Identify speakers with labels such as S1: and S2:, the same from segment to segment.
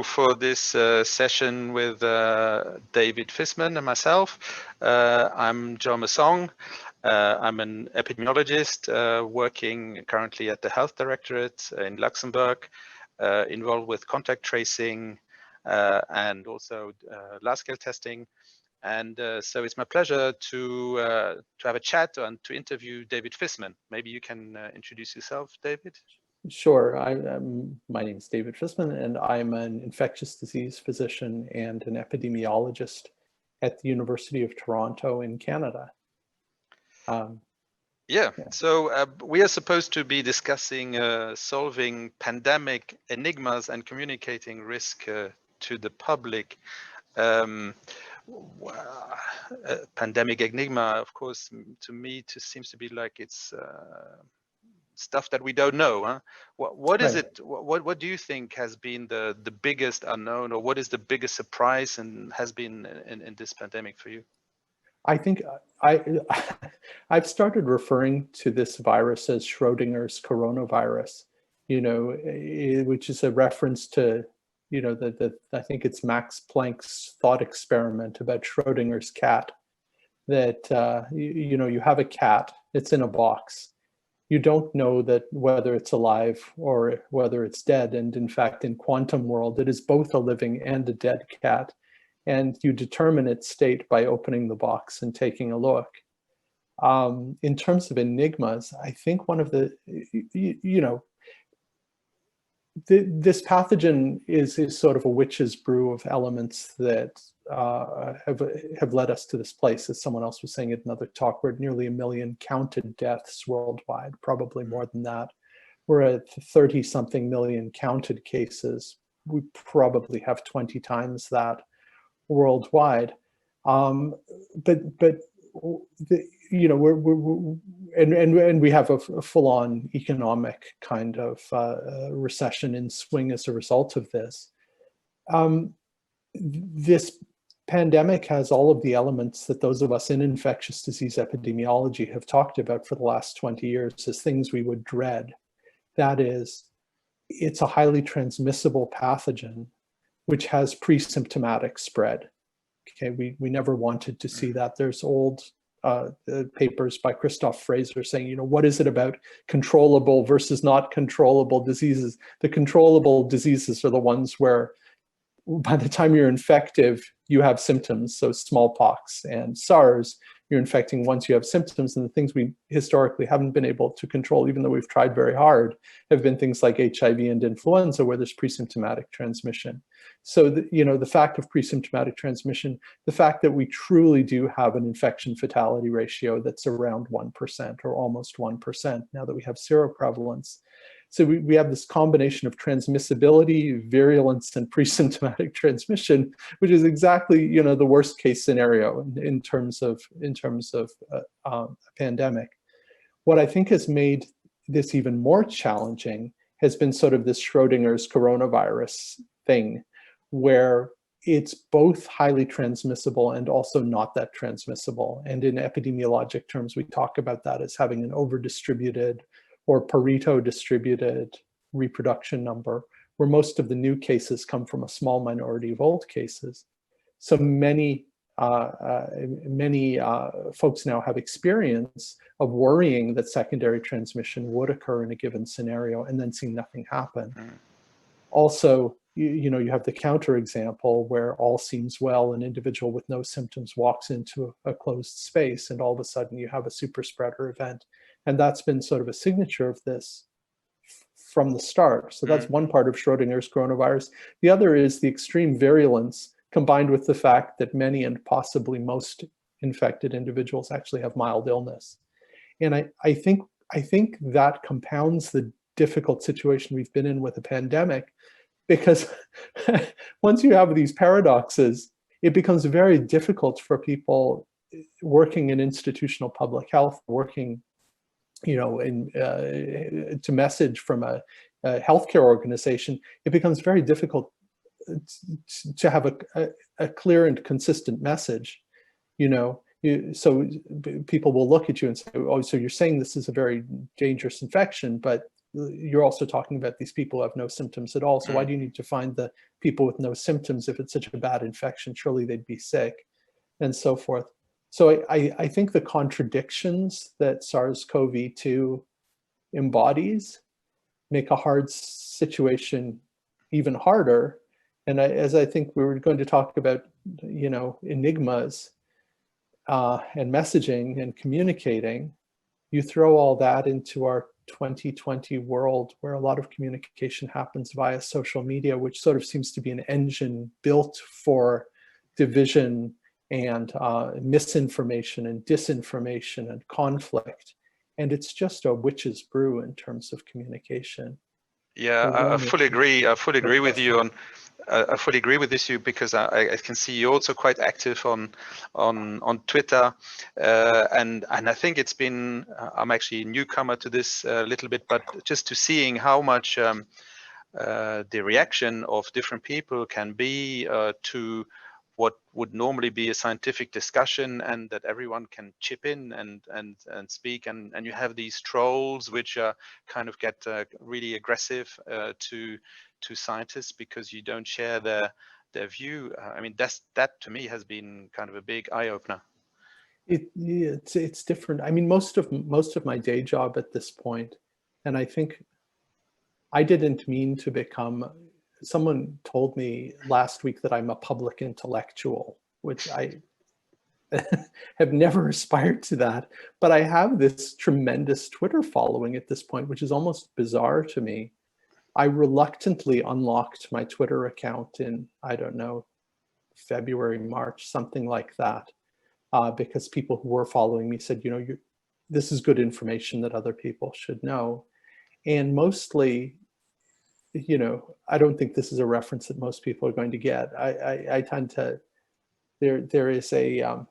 S1: you for this session with David Fisman and myself. I'm Joël Mossong. I'm an epidemiologist working currently at the Health Directorate in Luxembourg, involved with contact tracing and also large-scale testing. And so it's my pleasure to have a chat and to interview David Fisman. Maybe you can introduce yourself, David.
S2: Sure. My name is David Fisman, and I'm an infectious disease physician and an epidemiologist at the University of Toronto in Canada.
S1: So we are supposed to be discussing solving pandemic enigmas and communicating risk to the public. Pandemic enigma, of course, to me, seems to be like it's stuff that we don't know. Huh? What is it? What do you think has been the biggest unknown, or what is the biggest surprise and has been in this pandemic for you?
S2: I think I've started referring to this virus as Schrodinger's coronavirus, which is a reference to, I think it's Max Planck's thought experiment about Schrodinger's cat, that, you have a cat, it's in a box. You don't know that whether it's alive or whether it's dead. And in fact, in quantum world, it is both a living and a dead cat. And you determine its state by opening the box and taking a look. In terms of enigmas, I think one of the, this pathogen is sort of a witch's brew of elements that have led us to this place. As someone else was saying in another talk, we're at nearly 1 million counted deaths worldwide, probably more than that. We're at 30-something million counted cases. We probably have 20 times that worldwide. We have a full-on economic kind of recession in swing as a result of this. This pandemic has all of the elements that those of us in infectious disease epidemiology have talked about for the last 20 years as things we would dread. That is, it's a highly transmissible pathogen which has pre-symptomatic spread. Okay, we never wanted to see that. There's old papers by Christoph Fraser saying, what is it about controllable versus not controllable diseases? The controllable diseases are the ones where by the time you're infective, you have symptoms. So smallpox and SARS, you're infecting once you have symptoms, and the things we historically haven't been able to control, even though we've tried very hard, have been things like HIV and influenza, where there's pre-symptomatic transmission. So, the fact of pre-symptomatic transmission, the fact that we truly do have an infection fatality ratio that's around 1% or almost 1% now that we have seroprevalence. So we have this combination of transmissibility, virulence, and pre-symptomatic transmission, which is exactly the worst case scenario in terms of a pandemic. What I think has made this even more challenging has been sort of this Schrodinger's coronavirus thing, where it's both highly transmissible and also not that transmissible. And in epidemiologic terms, we talk about that as having an over-distributed or Pareto distributed reproduction number, where most of the new cases come from a small minority of old cases. So many folks now have experience of worrying that secondary transmission would occur in a given scenario and then seeing nothing happen. Also, you have the counterexample where all seems well, an individual with no symptoms walks into a closed space, and all of a sudden you have a super spreader event. And that's been sort of a signature of this from the start. So that's one part of Schrodinger's coronavirus. The other is the extreme virulence combined with the fact that many and possibly most infected individuals actually have mild illness. And I think that compounds the difficult situation we've been in with the pandemic, because once you have these paradoxes, it becomes very difficult for people working in institutional public health, working to message from a healthcare organization. It becomes very difficult to have a clear and consistent message. So people will look at you and say, oh, so you're saying this is a very dangerous infection, but you're also talking about these people who have no symptoms at all. So why do you need to find the people with no symptoms if it's such a bad infection? Surely they'd be sick, and so forth. So I think the contradictions that SARS-CoV-2 embodies make a hard situation even harder. And as I think we were going to talk about, enigmas and messaging and communicating, you throw all that into our 2020 world where a lot of communication happens via social media, which sort of seems to be an engine built for division and misinformation and disinformation and conflict. And it's just a witch's brew in terms of communication.
S1: Yeah, I fully agree. I fully agree with you on. I fully agree with this, because I can see you're also quite active on Twitter, and I think it's been. I'm actually a newcomer to this a little bit, but just to seeing how much the reaction of different people can be to what would normally be a scientific discussion, and that everyone can chip in and speak, and you have these trolls which kind of get really aggressive to scientists because you don't share their view. I mean, that to me has been kind of a big eye-opener.
S2: It's different. I mean, most of my day job at this point, and I think I didn't mean to become. Someone told me last week that I'm a public intellectual, which I have never aspired to that. But I have this tremendous Twitter following at this point, which is almost bizarre to me. I reluctantly unlocked my Twitter account in, I don't know, February, March, something like that, because people who were following me said, this is good information that other people should know. And mostly, I don't think this is a reference that most people are going to get. I tend to, there is a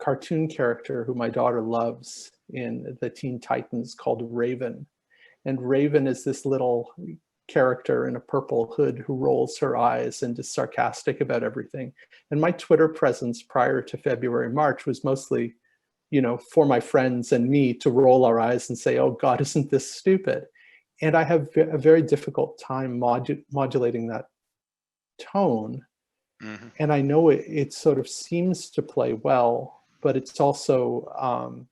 S2: cartoon character who my daughter loves in the Teen Titans called Raven. And Raven is this little character in a purple hood who rolls her eyes and is sarcastic about everything. And my Twitter presence prior to February, March was mostly, for my friends and me to roll our eyes and say, oh God, isn't this stupid? And I have a very difficult time modulating that tone. Mm-hmm. And I know it sort of seems to play well, but it's also,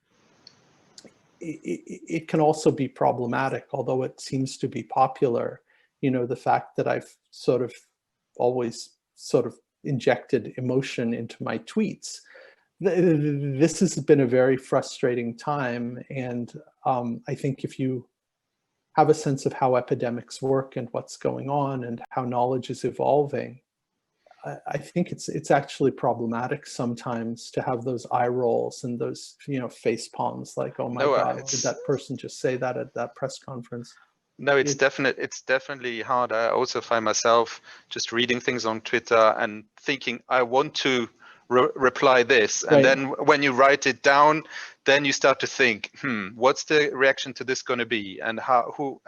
S2: it can also be problematic, although it seems to be popular. The fact that I've sort of always sort of injected emotion into my tweets. This has been a very frustrating time. And I think if you have a sense of how epidemics work and what's going on and how knowledge is evolving, I think it's actually problematic sometimes to have those eye rolls and those face palms like, oh my God, did that person just say that at that press conference?
S1: No, it's definitely hard. I also find myself just reading things on Twitter and thinking I want to reply this, and then when you write it down, then you start to think, what's the reaction to this going to be, and so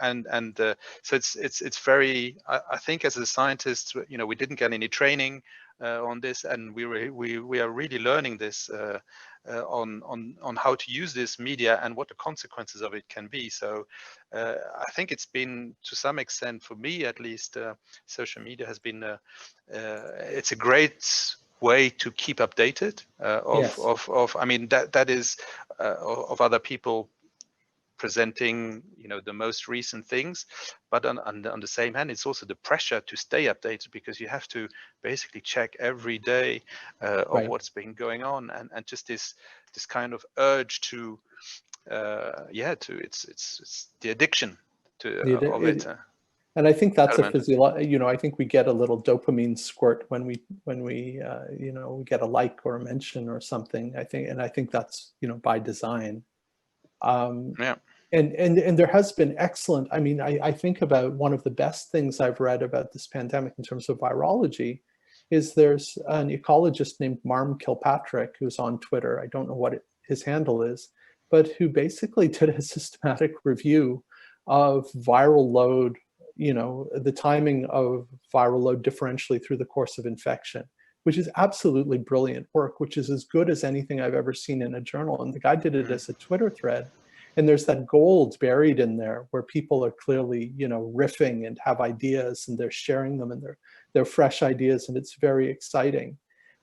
S1: it's very. I think as a scientist, we didn't get any training on this, and we are really learning this on how to use this media and what the consequences of it can be. So I think it's been, to some extent, for me at least, social media has been it's a great way to keep updated of I mean that is of other people presenting the most recent things, but on the same hand, it's also the pressure to stay updated, because you have to basically check every day of what's been going on, and just this kind of urge to it's the addiction of it.
S2: And I think that's a physiological, I think we get a little dopamine squirt when we we get a like or a mention or something. I think that's, by design. And there has been excellent, I mean, I think about one of the best things I've read about this pandemic in terms of virology is there's an ecologist named Marm Kilpatrick who's on Twitter. I don't know what his handle is, but who basically did a systematic review of viral load, the timing of viral load differentially through the course of infection, which is absolutely brilliant work, which is as good as anything I've ever seen in a journal. And the guy did it as a Twitter thread. And there's that gold buried in there where people are clearly, riffing and have ideas, and they're sharing them, and they're fresh ideas, and it's very exciting.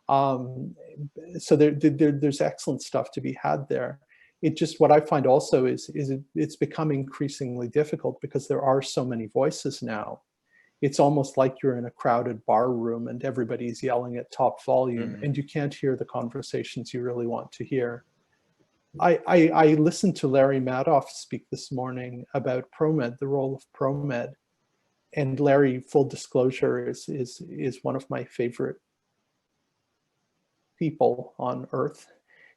S2: So there's excellent stuff to be had there. It just, what I find also is it's become increasingly difficult because there are so many voices now. It's almost like you're in a crowded bar room and everybody's yelling at top volume, and you can't hear the conversations you really want to hear. I listened to Larry Madoff speak this morning about ProMed, the role of ProMed. And Larry, full disclosure, is one of my favorite people on earth,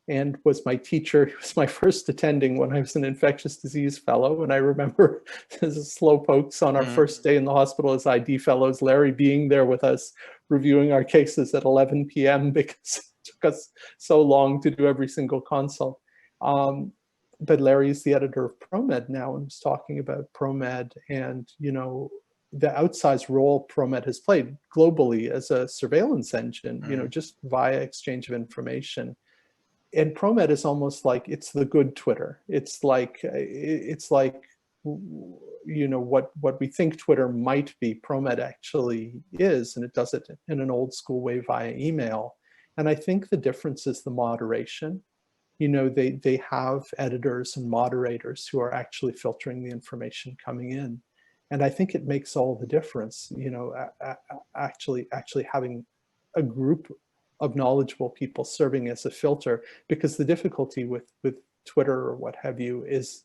S2: and was my teacher. He was my first attending when I was an infectious disease fellow. And I remember as a slowpokes on our first day in the hospital as ID fellows, Larry being there with us, reviewing our cases at 11 p.m. because it took us so long to do every single consult. But Larry is the editor of ProMed now, and was talking about ProMed and, the outsized role ProMed has played globally as a surveillance engine, just via exchange of information. And ProMed is almost like, it's the good Twitter. It's like what we think Twitter might be, ProMed actually is, and it does it in an old school way via email. And I think the difference is the moderation. They have editors and moderators who are actually filtering the information coming in. And I think it makes all the difference, actually having a group of knowledgeable people serving as a filter, because the difficulty with Twitter or what have you is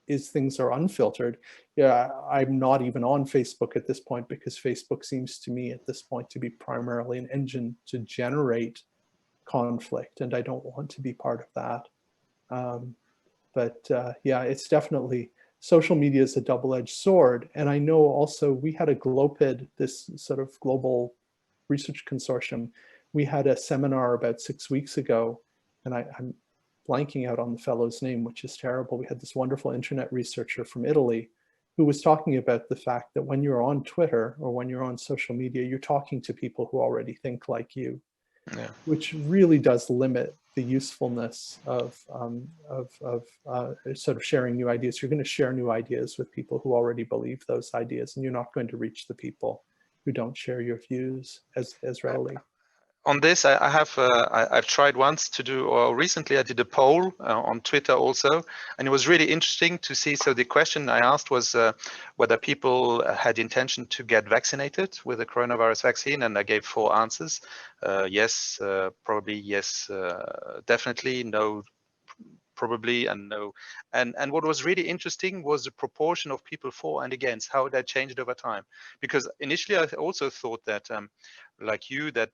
S2: things are unfiltered. Yeah, I'm not even on Facebook at this point, because Facebook seems to me at this point to be primarily an engine to generate conflict, and I don't want to be part of that. Yeah, it's definitely, social media is a double-edged sword. And I know also we had a GLOPID, this sort of global research consortium. We had a seminar about 6 weeks ago, and I'm blanking out on the fellow's name, which is terrible. We had this wonderful internet researcher from Italy who was talking about the fact that when you're on Twitter or when you're on social media, you're talking to people who already think like you. Yeah. Which really does limit the usefulness of sort of sharing new ideas. You're going to share new ideas with people who already believe those ideas, and you're not going to reach the people who don't share your views as readily.
S1: On this, I've tried once to do, or recently I did a poll on Twitter also, and it was really interesting to see. So the question I asked was whether people had intention to get vaccinated with the coronavirus vaccine, and I gave 4 answers. Yes, probably, yes, definitely, no, probably, and no. And what was really interesting was the proportion of people for and against, how that changed over time. Because initially I also thought that, like you, that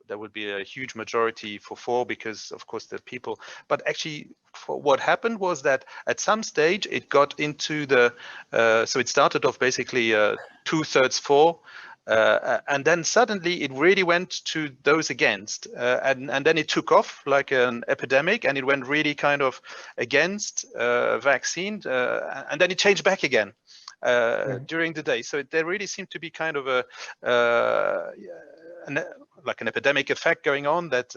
S1: there would be a huge majority for, because of course the people, but actually what happened was that at some stage it got into the, so it started off basically 2/3 for, and then suddenly it really went to those against, and then it took off like an epidemic, and it went really kind of against vaccine, and then it changed back again during the day. So there really seemed to be kind of like an epidemic effect going on that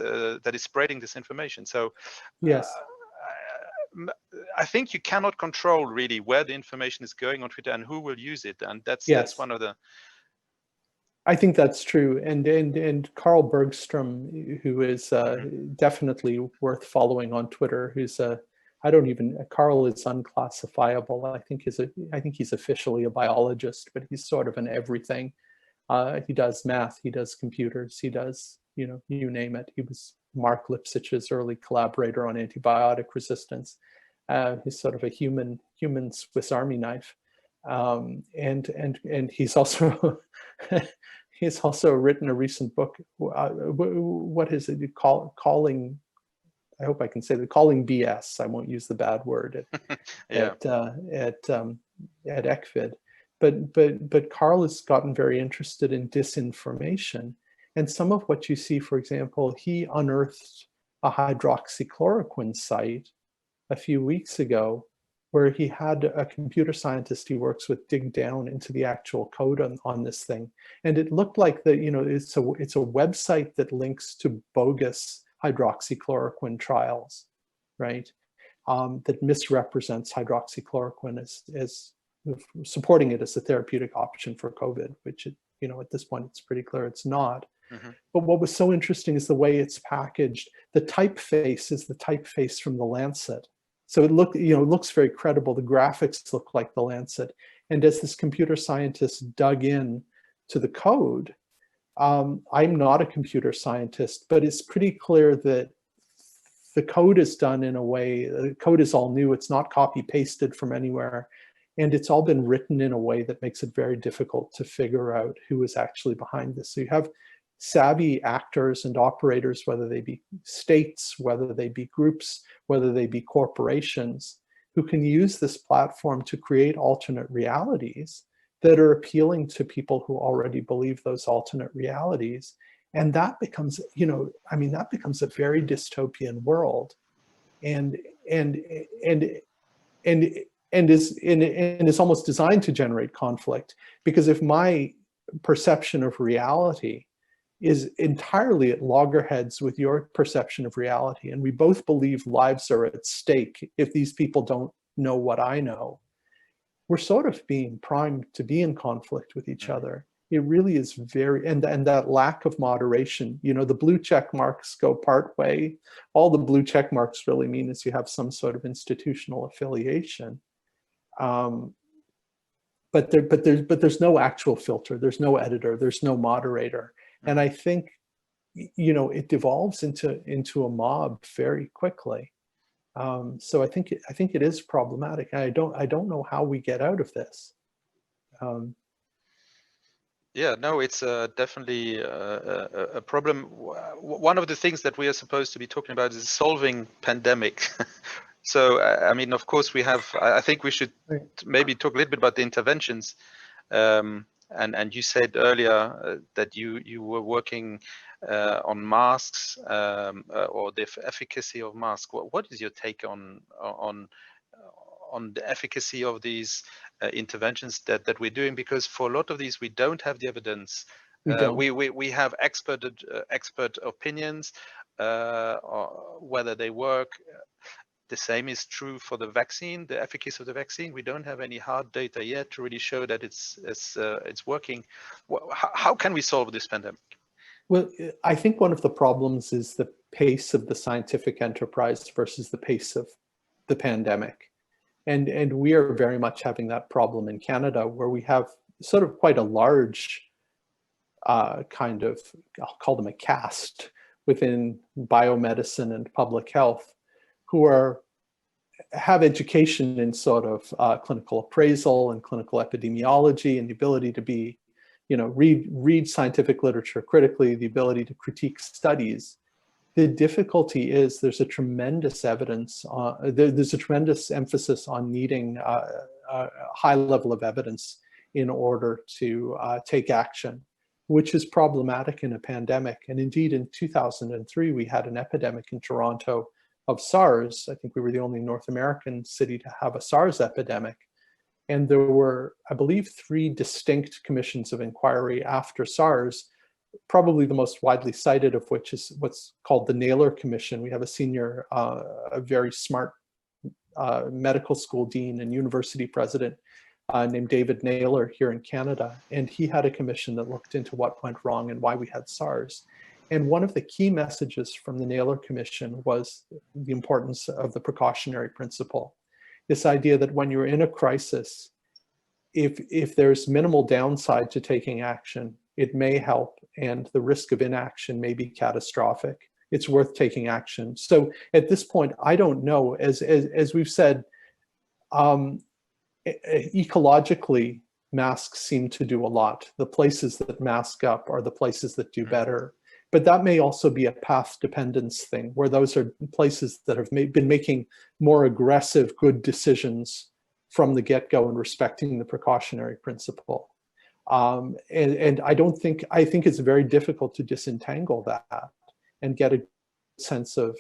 S1: that is spreading this information. So
S2: yes.
S1: I think you cannot control really where the information is going on Twitter and who will use it, and that's one of the.
S2: I think that's true, and Carl Bergstrom, who is definitely worth following on Twitter, who's Carl is unclassifiable. I think he's officially a biologist, but he's sort of an everything. He does math, he does computers, he does, you name it. He was Mark Lipsich's early collaborator on antibiotic resistance. He's sort of a human Swiss Army knife. And he's also he's also written a recent book. What is it? Calling. I hope I can say calling BS. I won't use the bad word at ECCVID. But Carl has gotten very interested in disinformation, and some of what you see, for example, he unearthed a hydroxychloroquine site a few weeks ago, where he had a computer scientist he works with dig down into the actual code on this thing. And it looked like that, it's a website that links to bogus hydroxychloroquine trials, right? that misrepresents hydroxychloroquine as supporting it as a therapeutic option for COVID, which at this point it's pretty clear it's not. But what was so interesting is the way it's packaged. The typeface is the typeface from the Lancet. So it looks very credible. The graphics look like the Lancet. And as this computer scientist dug in to the code, I'm not a computer scientist, but it's pretty clear that the code is done in a way, the code is all new. It's not copy pasted from anywhere. And it's all been written in a way that makes it very difficult to figure out who is actually behind this. So you have savvy actors and operators, whether they be states, whether they be groups, whether they be corporations, who can use this platform to create alternate realities that are appealing to people who already believe those alternate realities. And that becomes, that becomes a very dystopian world, and is almost designed to generate conflict, because if my perception of reality is entirely at loggerheads with your perception of reality, and we both believe lives are at stake if these people don't know what I know, we're sort of being primed to be in conflict with each other. It really is very, and that lack of moderation, the blue check marks go part way. All the blue check marks really mean is you have some sort of institutional affiliation. But there's no actual filter, there's no editor, there's no moderator. And I think, it devolves into a mob very quickly. So I think it is problematic. I don't know how we get out of this.
S1: Yeah, no, it's definitely a problem. One of the things that we are supposed to be talking about is solving pandemic. So, I mean, of course, I think we should maybe talk a little bit about the interventions. And you said earlier that you were working on masks or the efficacy of masks. What is your take on the efficacy of these interventions that we're doing? Because for a lot of these, we don't have the evidence. We have expert opinions, whether they work. The same is true for the vaccine, the efficacy of the vaccine. We don't have any hard data yet to really show that it's working. How can we solve this pandemic?
S2: Well, I think one of the problems is the pace of the scientific enterprise versus the pace of the pandemic. And we are very much having that problem in Canada, where we have sort of quite a large kind of, I'll call them a caste within biomedicine and public health, who have education in sort of clinical appraisal and clinical epidemiology, and the ability to be, read scientific literature critically, the ability to critique studies. The difficulty is there's a tremendous there's a tremendous emphasis on needing a high level of evidence in order to take action, which is problematic in a pandemic. And indeed, in 2003, we had an epidemic in Toronto of SARS. I think we were the only North American city to have a SARS epidemic. And there were, I believe, 3 distinct commissions of inquiry after SARS, probably the most widely cited of which is what's called the Naylor Commission. We have a senior, a very smart medical school dean and university president named David Naylor here in Canada. And he had a commission that looked into what went wrong and why we had SARS. And one of the key messages from the Naylor Commission was the importance of the precautionary principle. This idea that when you're in a crisis, if there's minimal downside to taking action, it may help, and the risk of inaction may be catastrophic. It's worth taking action. So at this point, I don't know, as we've said, ecologically, masks seem to do a lot. The places that mask up are the places that do better. But that may also be a path dependence thing, where those are places that have been making more aggressive good decisions from the get-go and respecting the precautionary principle. And I think it's very difficult to disentangle that and get a sense of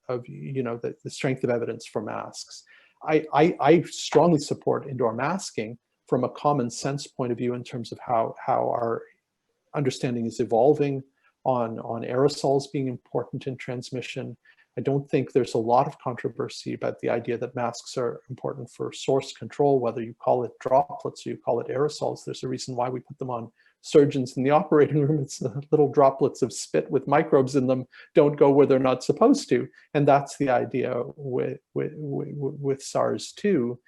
S2: the strength of evidence for masks. I strongly support indoor masking from a common sense point of view in terms of how our understanding is evolving on aerosols being important in transmission, I don't think there's a lot of controversy about the idea that masks are important for source control, whether you call it droplets or you call it aerosols. There's a reason why we put them on surgeons in the operating room. It's the little droplets of spit with microbes in them don't go where they're not supposed to. And that's the idea with SARS too.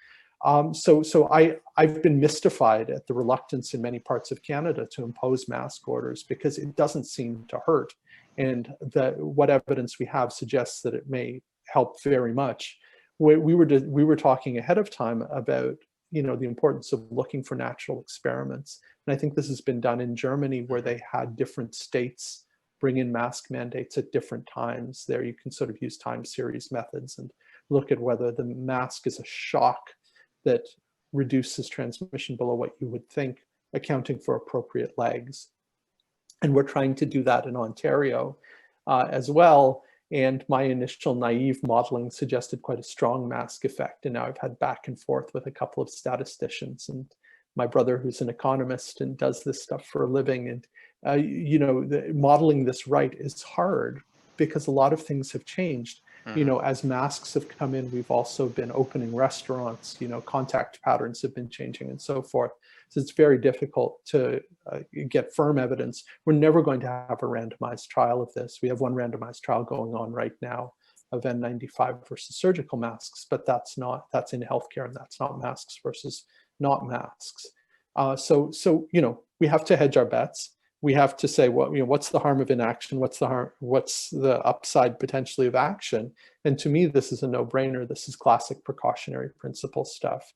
S2: So I've been mystified at the reluctance in many parts of Canada to impose mask orders because it doesn't seem to hurt. And what evidence we have suggests that it may help very much. We were talking ahead of time about, you know, the importance of looking for natural experiments. And I think this has been done in Germany, where they had different states bring in mask mandates at different times. There you can sort of use time series methods and look at whether the mask is a shock that reduces transmission below what you would think, accounting for appropriate lags. And we're trying to do that in Ontario as well. And my initial naive modeling suggested quite a strong mask effect. And now I've had back and forth with a couple of statisticians and my brother, who's an economist and does this stuff for a living. And, you know, modeling this right is hard because a lot of things have changed. You know, as masks have come in, we've also been opening restaurants, you know, contact patterns have been changing and so forth. So it's very difficult to get firm evidence. We're never going to have a randomized trial of this. We have one randomized trial going on right now of N95 versus surgical masks, but that's in healthcare, and that's not masks versus not masks. So, you know, we have to hedge our bets. We have to say, well, you know, what's the harm of inaction? What's the upside potentially of action? And to me, this is a no-brainer. This is classic precautionary principle stuff.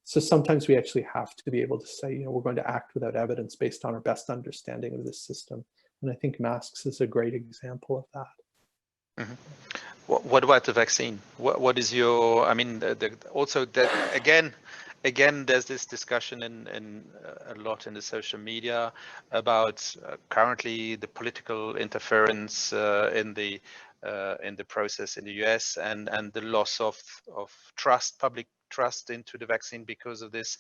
S2: So sometimes we actually have to be able to say, you know, we're going to act without evidence based on our best understanding of this system. And I think masks is a great example of that.
S1: Mm-hmm. What about the vaccine? What is your, I mean, also that again, there's this discussion in a lot in the social media about currently the political interference in the process in the US and the loss of trust, public trust into the vaccine because of this.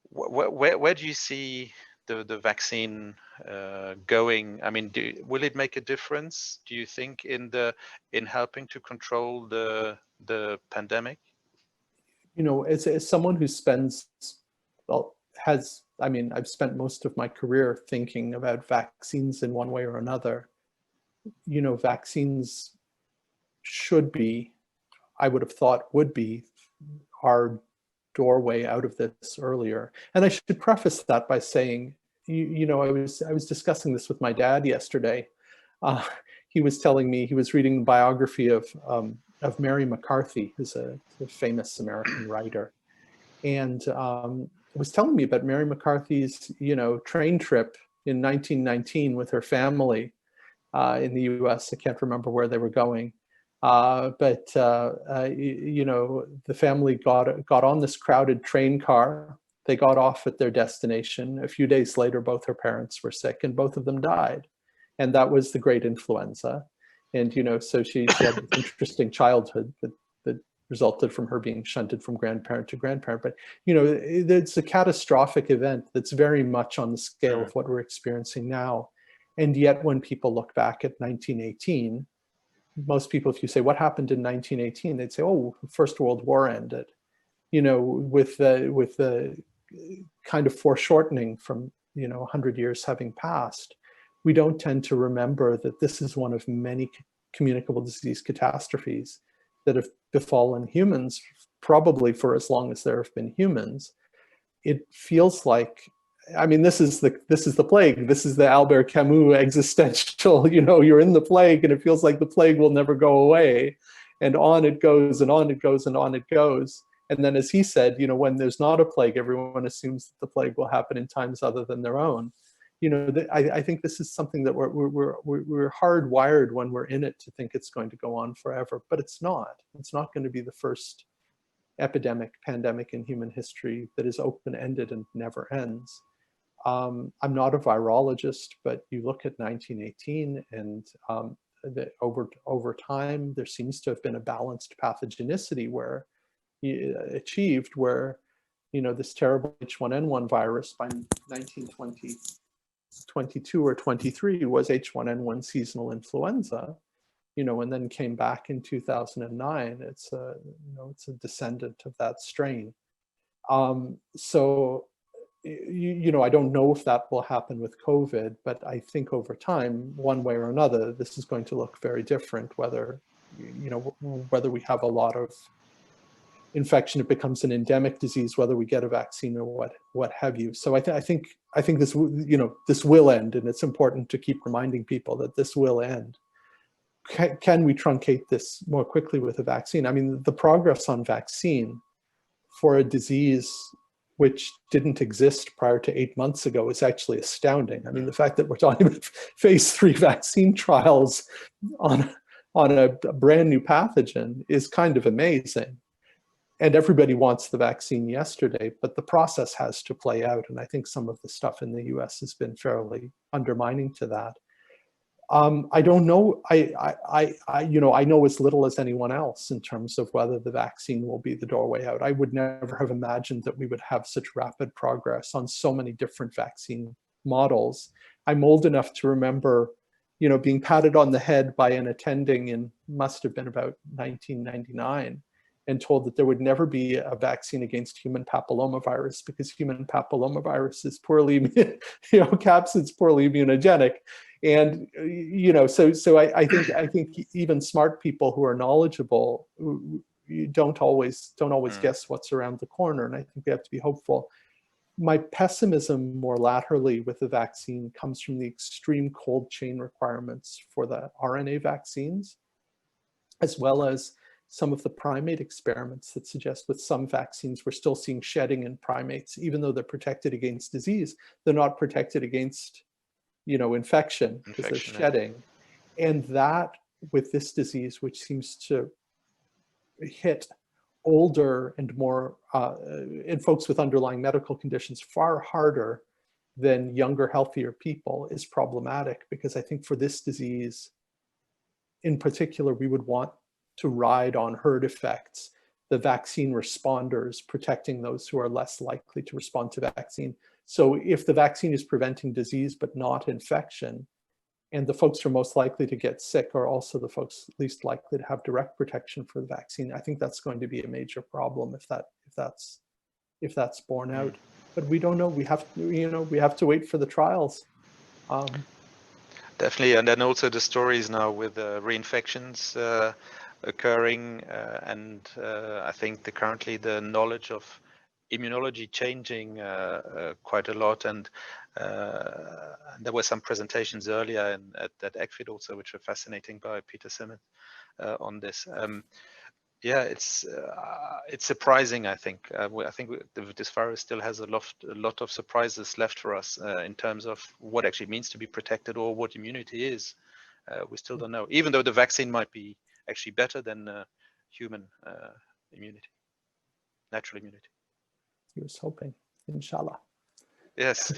S1: Where do you see the vaccine going? I mean, will it make a difference, do you think, in helping to control the pandemic?
S2: You know, as someone who I've spent most of my career thinking about vaccines in one way or another. You know, vaccines should be, I would have thought would be, our doorway out of this earlier. And I should preface that by saying, you know, I was discussing this with my dad yesterday. He was telling me he was reading the biography of Mary McCarthy, who's a famous American writer, and was telling me about Mary McCarthy's, you know, train trip in 1919 with her family in the U.S. I can't remember where they were going, but you know, the family got on this crowded train car. They got off at their destination. A few days later, both her parents were sick, and both of them died, and that was the Great Influenza. And, you know, so she had this interesting childhood that resulted from her being shunted from grandparent to grandparent. But, you know, it's a catastrophic event that's very much on the scale of what we're experiencing now. And yet, when people look back at 1918, most people, if you say, what happened in 1918? They'd say, oh, the First World War ended. You know, with the kind of foreshortening from, you know, 100 years having passed. We don't tend to remember that this is one of many communicable disease catastrophes that have befallen humans, probably for as long as there have been humans. It feels like, I mean, this is the plague. This is the Albert Camus existential, you know, you're in the plague and it feels like the plague will never go away. And on it goes and on it goes and on it goes. And then, as he said, you know, when there's not a plague, everyone assumes that the plague will happen in times other than their own. You know, I think this is something that we're hardwired when we're in it to think it's going to go on forever, but it's not. It's not going to be the first pandemic in human history that is open-ended and never ends. I'm not a virologist, but you look at 1918 and over time, there seems to have been a balanced pathogenicity achieved where, you know, this terrible H1N1 virus by 1922 or 23 was H1N1 seasonal influenza. and then came back in 2009. It's a, it's a descendant of that strain. So, I don't know if that will happen with COVID, but I think over time, one way or another, this is going to look very different, whether, whether we have a lot of infection, it becomes an endemic disease, whether we get a vaccine or what have you. So I think this, this will end, and it's important to keep reminding people that this will end. Can we truncate this more quickly with a vaccine? I mean, the progress on vaccine for a disease which didn't exist prior to 8 months ago is actually astounding. I mean, the fact that we're talking about phase 3 vaccine trials on a brand new pathogen is kind of amazing. And everybody wants the vaccine yesterday, but the process has to play out. And I think some of the stuff in the US has been fairly undermining to that. I don't know. I know as little as anyone else in terms of whether the vaccine will be the doorway out. I would never have imagined that we would have such rapid progress on so many different vaccine models. I'm old enough to remember, being patted on the head by an attending in, must have been about 1999, and told that there would never be a vaccine against human papillomavirus because human papillomavirus is poorly, capsid's poorly immunogenic. And, so I think even smart people who are knowledgeable don't always guess what's around the corner. And I think we have to be hopeful. My pessimism more laterally with the vaccine comes from the extreme cold chain requirements for the RNA vaccines, as well as some of the primate experiments that suggest with some vaccines, we're still seeing shedding in primates, even though they're protected against disease, they're not protected against, infection because they're shedding. And that with this disease, which seems to hit older and more, in folks with underlying medical conditions far harder than younger, healthier people, is problematic, because I think for this disease in particular, we would want to ride on herd effects, the vaccine responders protecting those who are less likely to respond to vaccine. So if the vaccine is preventing disease but not infection, and the folks who are most likely to get sick are also the folks least likely to have direct protection for the vaccine, I think that's going to be a major problem if that's borne out. But we don't know. We have to wait for the trials.
S1: Definitely, and then also the stories now with reinfections occurring, and I think currently the knowledge of immunology changing quite a lot, and there were some presentations earlier at ECCVID also, which were fascinating by Peter Simon on this. Yeah, it's surprising. I think this virus still has a lot of surprises left for us in terms of what actually means to be protected or what immunity is. We still don't know, even though the vaccine might be actually better than human immunity, natural immunity.
S2: Here's hoping, inshallah.
S1: Yes.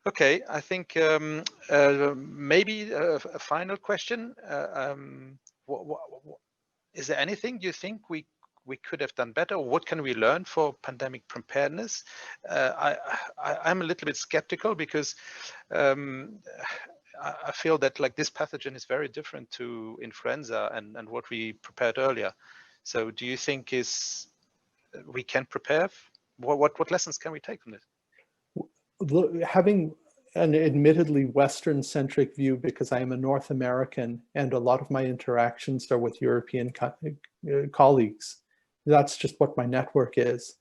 S1: Okay, I think maybe a final question. Is there anything you think we could have done better? Or what can we learn for pandemic preparedness? I'm a little bit skeptical because I feel that this pathogen is very different to influenza and what we prepared earlier. So do you think we can prepare? What lessons can we take from this?
S2: Having an admittedly Western-centric view, because I am a North American and a lot of my interactions are with European colleagues, that's just what my network is.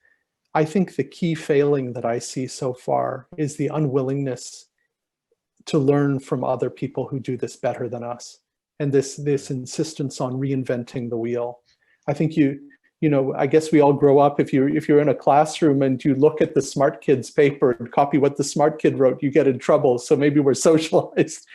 S2: I think the key failing that I see so far is the unwillingness to learn from other people who do this better than us, and this insistence on reinventing the wheel. I think I guess we all grow up, if you're in a classroom and you look at the smart kid's paper and copy what the smart kid wrote, you get in trouble. So maybe we're socialized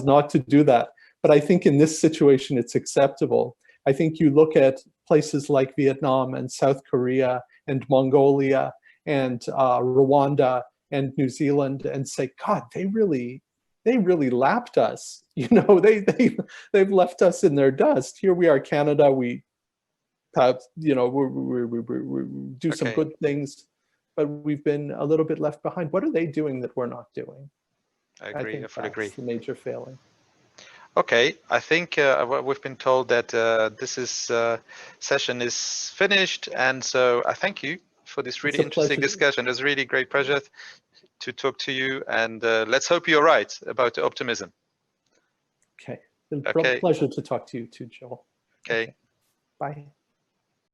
S2: not to do that. But I think in this situation, it's acceptable. I think you look at places like Vietnam and South Korea and Mongolia and Rwanda and New Zealand and say, God, they really lapped us. They've left us in their dust. Here we are, Canada. We have, we do some good things, but we've been a little bit left behind. What are they doing that we're not doing?
S1: I agree. I fully agree.
S2: That's the major failing.
S1: Okay, I think we've been told that session is finished, and so I thank you for this really interesting discussion. It was a really great pleasure to talk to you, and let's hope you're right about the optimism.
S2: Okay, it's a pleasure to talk to you too, Joel.
S1: Okay.
S2: Bye.